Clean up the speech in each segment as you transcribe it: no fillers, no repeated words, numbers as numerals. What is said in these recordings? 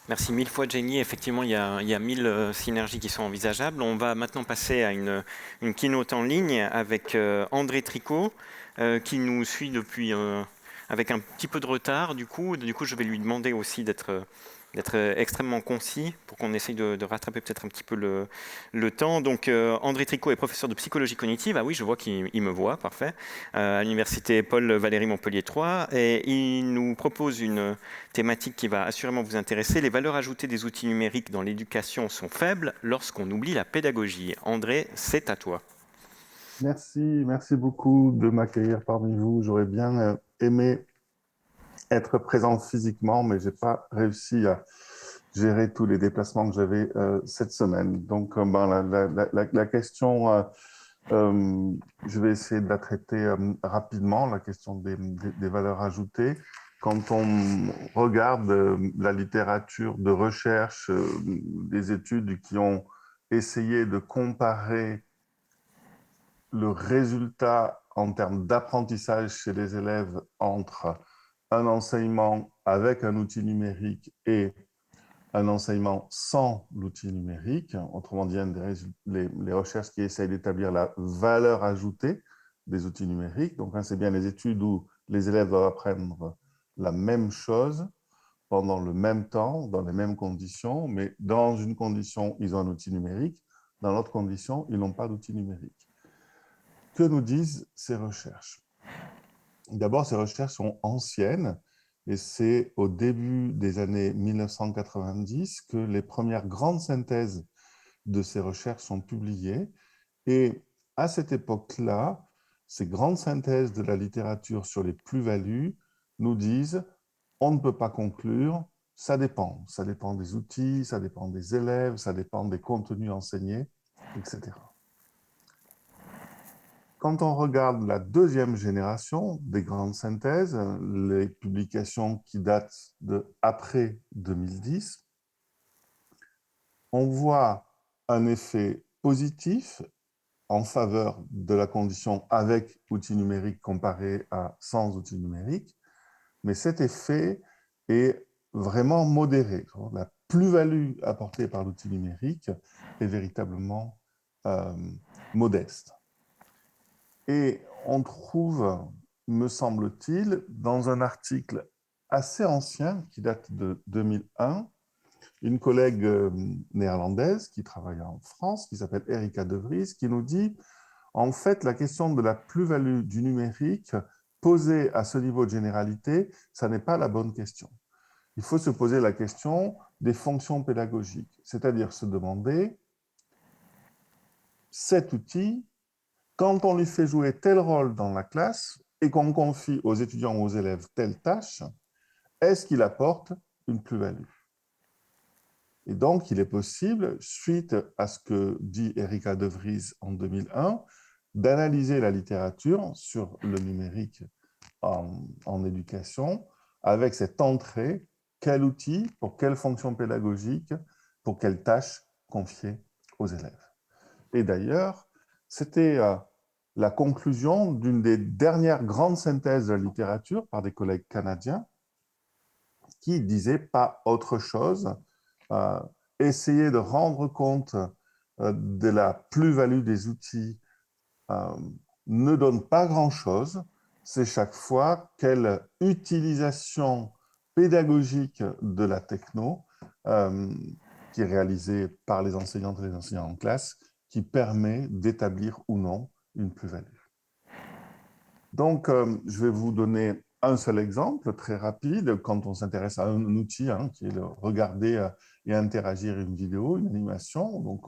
Merci mille fois, Jenny. Effectivement, il y a 1000 synergies qui sont envisageables. On va maintenant passer à une keynote en ligne avec André Tricot, qui nous suit depuis avec un petit peu de retard. Du coup, je vais lui demander aussi d'être extrêmement concis pour qu'on essaye de rattraper peut-être un petit peu le temps. Donc, André Tricot est professeur de psychologie cognitive. Ah oui, je vois qu'il me voit, parfait. À l'université Paul Valéry Montpellier 3. Et il nous propose une thématique qui va assurément vous intéresser. Les valeurs ajoutées des outils numériques dans l'éducation sont faibles lorsqu'on oublie la pédagogie. André, c'est à toi. Merci beaucoup de m'accueillir parmi vous. J'aurais bien aimé être présent physiquement, mais j'ai pas réussi à gérer tous les déplacements que j'avais cette semaine. Donc, la question, euh, je vais essayer de la traiter rapidement, la question des valeurs ajoutées. Quand on regarde la littérature de recherche, des études qui ont essayé de comparer le résultat en termes d'apprentissage chez les élèves entre un enseignement avec un outil numérique et un enseignement sans l'outil numérique, autrement dit, les recherches qui essayent d'établir la valeur ajoutée des outils numériques. Donc, c'est bien les études où les élèves doivent apprendre la même chose pendant le même temps, dans les mêmes conditions, mais dans une condition, ils ont un outil numérique, dans l'autre condition, ils n'ont pas d'outil numérique. Que nous disent ces recherches? D'abord, ces recherches sont anciennes et c'est au début des années 1990 que les premières grandes synthèses de ces recherches sont publiées. Et à cette époque-là, ces grandes synthèses de la littérature sur les plus-values nous disent on ne peut pas conclure, ça dépend. Ça dépend des outils, ça dépend des élèves, ça dépend des contenus enseignés, etc. Quand on regarde la deuxième génération des grandes synthèses, les publications qui datent de après 2010, on voit un effet positif en faveur de la condition avec outil numérique comparé à sans outil numérique, mais cet effet est vraiment modéré. La plus-value apportée par l'outil numérique est véritablement euh, modeste. Et on trouve, me semble-t-il, dans un article assez ancien qui date de 2001, une collègue néerlandaise qui travaille en France, qui s'appelle Erika De Vries, qui nous dit, en fait, la question de la plus-value du numérique posée à ce niveau de généralité, ça n'est pas la bonne question. Il faut se poser la question des fonctions pédagogiques, c'est-à-dire se demander, cet outil, quand on lui fait jouer tel rôle dans la classe et qu'on confie aux étudiants ou aux élèves telle tâche, est-ce qu'il apporte une plus-value? Et donc, il est possible, suite à ce que dit Erika De Vries en 2001, d'analyser la littérature sur le numérique en éducation avec cette entrée, quel outil, pour quelle fonction pédagogique, pour quelle tâche confiée aux élèves. Et d'ailleurs, c'était la conclusion d'une des dernières grandes synthèses de la littérature par des collègues canadiens qui disaient pas autre chose, euh, essayer de rendre compte de la plus-value des outils euh, ne donne pas grand-chose. C'est chaque fois quelle utilisation pédagogique de la techno euh, qui est réalisée par les enseignantes et les enseignants en classe qui permet d'établir ou non une plus-value. Donc, je vais vous donner un seul exemple très rapide quand on s'intéresse à un outil qui est de regarder et interagir une vidéo, une animation. Donc,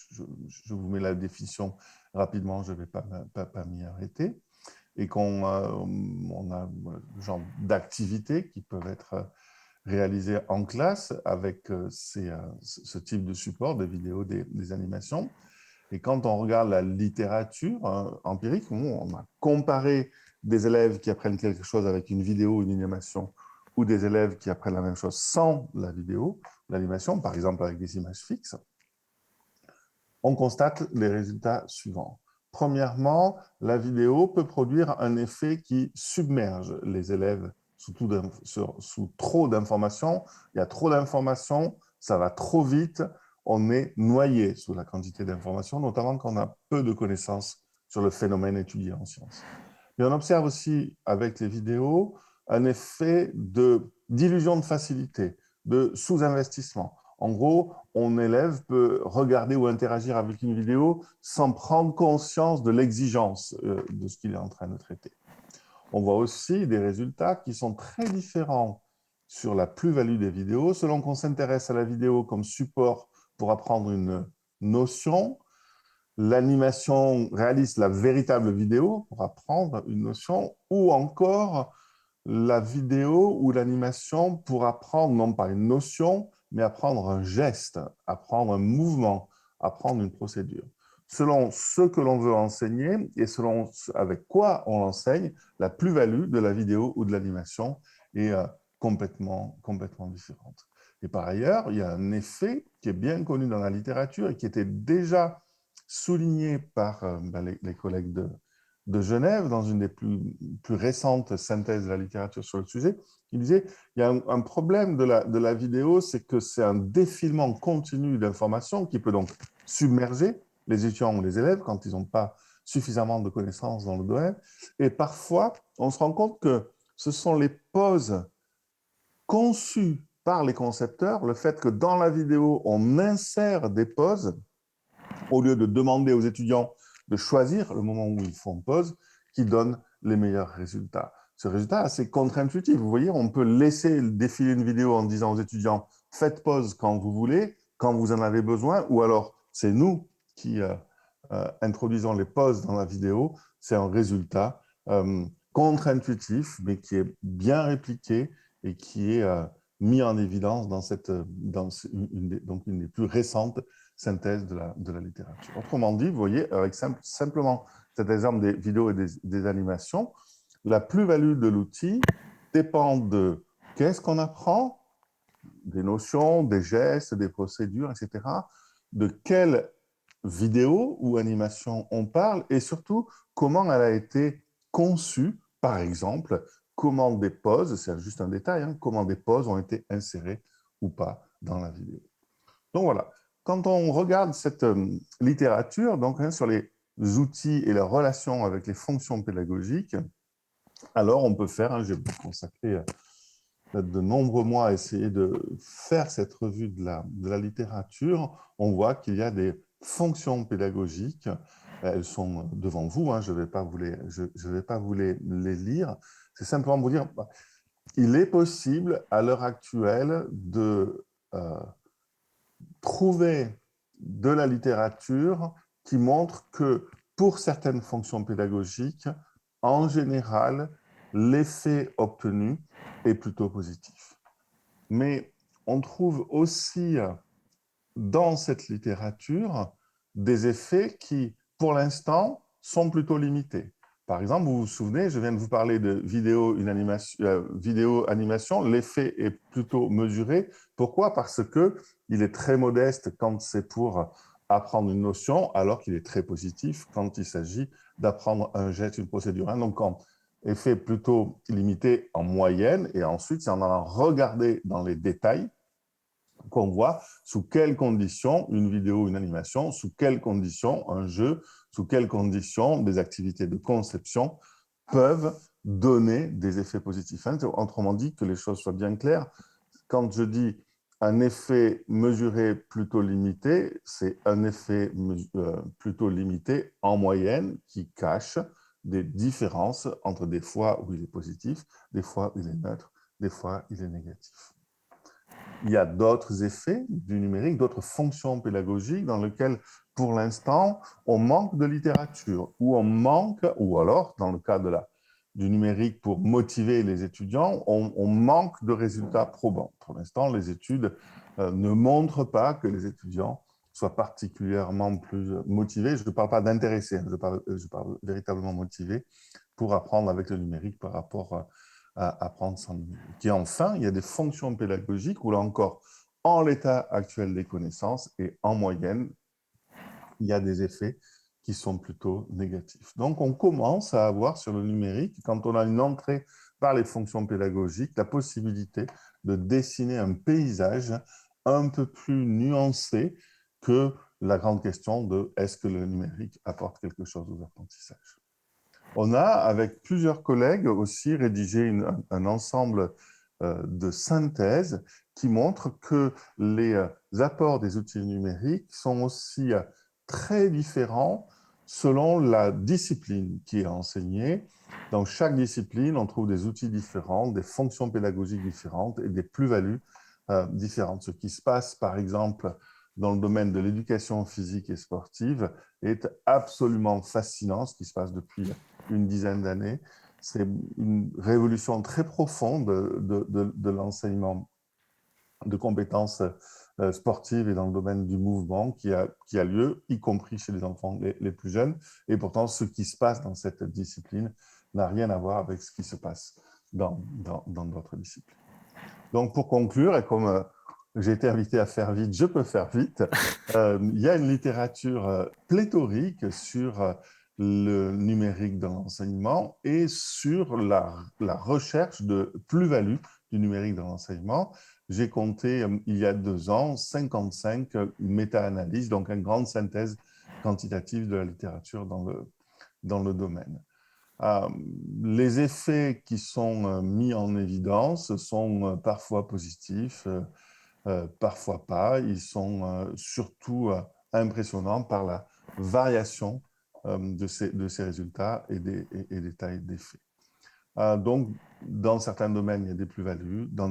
je vous mets la définition rapidement, je ne vais pas m'y arrêter. Et qu'on on a le genre d'activités qui peuvent être réalisées en classe avec ce type de support, des vidéos, des animations. Et quand on regarde la littérature empirique, on a comparé des élèves qui apprennent quelque chose avec une vidéo, une animation, ou des élèves qui apprennent la même chose sans la vidéo, l'animation, par exemple avec des images fixes, on constate les résultats suivants. Premièrement, la vidéo peut produire un effet qui submerge les élèves sous trop d'informations. Il y a trop d'informations, ça va trop vite, on est noyé sous la quantité d'informations, notamment quand on a peu de connaissances sur le phénomène étudié en sciences. Mais on observe aussi avec les vidéos un effet d'illusion de facilité, de sous-investissement. En gros, un élève peut regarder ou interagir avec une vidéo sans prendre conscience de l'exigence de ce qu'il est en train de traiter. On voit aussi des résultats qui sont très différents sur la plus-value des vidéos, selon qu'on s'intéresse à la vidéo comme support pour apprendre une notion. L'animation réalise la véritable vidéo pour apprendre une notion, ou encore la vidéo ou l'animation pour apprendre non pas une notion, mais apprendre un geste, apprendre un mouvement, apprendre une procédure. Selon ce que l'on veut enseigner et selon avec quoi on l'enseigne, la plus-value de la vidéo ou de l'animation est complètement différente. Et par ailleurs, il y a un effet qui est bien connu dans la littérature et qui était déjà souligné par les collègues de Genève, dans une des plus récentes synthèses de la littérature sur le sujet. Il disait il y a un problème de la vidéo, c'est que c'est un défilement continu d'informations qui peut donc submerger les étudiants ou les élèves quand ils n'ont pas suffisamment de connaissances dans le domaine. Et parfois, on se rend compte que ce sont les pauses conçues par les concepteurs, le fait que dans la vidéo, on insère des pauses au lieu de demander aux étudiants de choisir le moment où ils font pause, qui donne les meilleurs résultats. Ce résultat est assez contre-intuitif. Vous voyez, on peut laisser défiler une vidéo en disant aux étudiants « faites pause quand vous voulez, quand vous en avez besoin », ou alors c'est nous qui introduisons les pauses dans la vidéo. C'est un résultat contre-intuitif, mais qui est bien répliqué et qui est mis en évidence dans une des plus récentes synthèse de la littérature. Autrement dit, vous voyez, avec simplement cet exemple des vidéos et des animations, la plus-value de l'outil dépend de qu'est-ce qu'on apprend, des notions, des gestes, des procédures, etc., de quelle vidéo ou animation on parle et surtout comment elle a été conçue, par exemple, comment des pauses, c'est juste un détail, hein, comment des pauses ont été insérées ou pas dans la vidéo. Donc voilà, quand on regarde cette littérature donc, sur les outils et les relations avec les fonctions pédagogiques, alors on peut faire, j'ai consacré de nombreux mois à essayer de faire cette revue de la littérature, on voit qu'il y a des fonctions pédagogiques, elles sont devant vous, je ne vais pas vous les lire, c'est simplement vous dire, il est possible à l'heure actuelle de trouver de la littérature qui montre que pour certaines fonctions pédagogiques, en général, l'effet obtenu est plutôt positif. Mais on trouve aussi dans cette littérature des effets qui, pour l'instant, sont plutôt limités. Par exemple, vous vous souvenez, je viens de vous parler de vidéo animation, l'effet est plutôt mesuré. Pourquoi? Parce qu'il est très modeste quand c'est pour apprendre une notion, alors qu'il est très positif quand il s'agit d'apprendre un geste, une procédure. Donc, effet plutôt limité en moyenne, et ensuite, c'est en allant regarder dans les détails qu'on voit sous quelles conditions une vidéo, une animation, sous quelles conditions un jeu, sous quelles conditions des activités de conception peuvent donner des effets positifs. Autrement dit, que les choses soient bien claires, quand je dis un effet mesuré plutôt limité, c'est un effet plutôt limité en moyenne qui cache des différences entre des fois où il est positif, des fois où il est neutre, des fois où il est négatif. Il y a d'autres effets du numérique, d'autres fonctions pédagogiques dans lesquelles, pour l'instant, on manque de littérature, ou alors, dans le cas du numérique pour motiver les étudiants, on manque de résultats probants. Pour l'instant, les études ne montrent pas que les étudiants soient particulièrement plus motivés. Je ne parle pas d'intéressés, je parle véritablement motivés pour apprendre avec le numérique par rapport à apprendre sans numérique. Et enfin, il y a des fonctions pédagogiques où là encore, en l'état actuel des connaissances et en moyenne, il y a des effets qui sont plutôt négatifs. Donc, on commence à avoir sur le numérique, quand on a une entrée par les fonctions pédagogiques, la possibilité de dessiner un paysage un peu plus nuancé que la grande question de est-ce que le numérique apporte quelque chose aux apprentissages. On a, avec plusieurs collègues, aussi rédigé un ensemble de synthèses qui montrent que les apports des outils numériques sont aussi très différents selon la discipline qui est enseignée. Dans chaque discipline, on trouve des outils différents, des fonctions pédagogiques différentes et des plus-values différentes. Ce qui se passe, par exemple, dans le domaine de l'éducation physique et sportive est absolument fascinant, ce qui se passe depuis une dizaine d'années. C'est une révolution très profonde de l'enseignement de compétences sportives et dans le domaine du mouvement qui a lieu, y compris chez les enfants les plus jeunes. Et pourtant, ce qui se passe dans cette discipline n'a rien à voir avec ce qui se passe dans d'autres disciplines. Donc, pour conclure, et comme j'ai été invité à faire vite, je peux faire vite, il y a une littérature pléthorique sur le numérique dans l'enseignement et sur la recherche de plus-value du numérique dans l'enseignement. J'ai compté, il y a 2 ans, 55 méta-analyses, donc une grande synthèse quantitative de la littérature dans le domaine. Les effets qui sont mis en évidence sont parfois positifs, parfois pas. Ils sont surtout impressionnants par la variation de ces résultats et des tailles d'effets. Donc, dans certains domaines, il y a des plus-values. Dans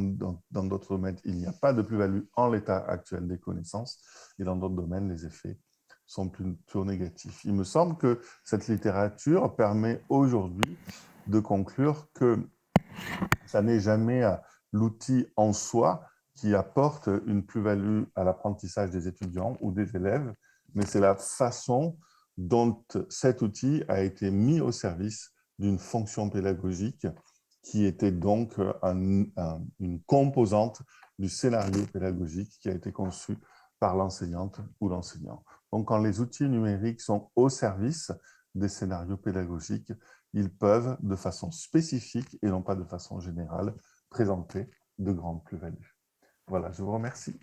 d'autres domaines, il n'y a pas de plus-value en l'état actuel des connaissances. Et dans d'autres domaines, les effets sont plutôt négatifs. Il me semble que cette littérature permet aujourd'hui de conclure que ça n'est jamais l'outil en soi qui apporte une plus-value à l'apprentissage des étudiants ou des élèves, mais c'est la façon dont cet outil a été mis au service d'une fonction pédagogique qui était donc une composante du scénario pédagogique qui a été conçu par l'enseignante ou l'enseignant. Donc, quand les outils numériques sont au service des scénarios pédagogiques, ils peuvent, de façon spécifique et non pas de façon générale, présenter de grandes plus-values. Voilà, je vous remercie.